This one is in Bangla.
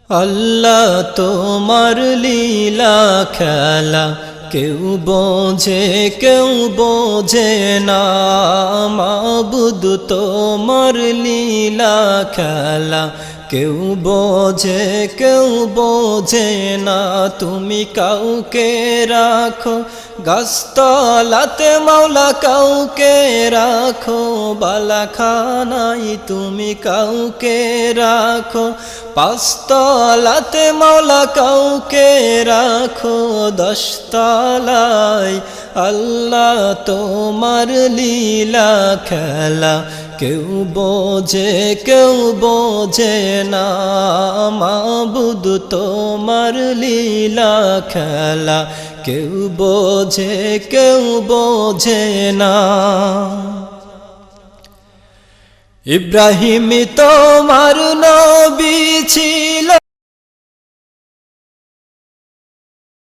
আল্লাহ তোমার লীলা খেলা কেউ বোঝে না মাবুদ তোমার লীলা খেলা কেউ বোঝে না তুমি কাউকে রাখো গাছতলাতে মাওলা কাউকে রাখো বালাখানাই তুমি কাউকে রাখো পাঁচতলাতে মাওলা কাউকে রাখো দশতলায় আল্লাহ তোমার লীলা খেলা কেউ বোঝে না মাবুদ তোমার লীলা খেলা কেউ বোঝে না ইব্রাহিম তোমার নবী ছিল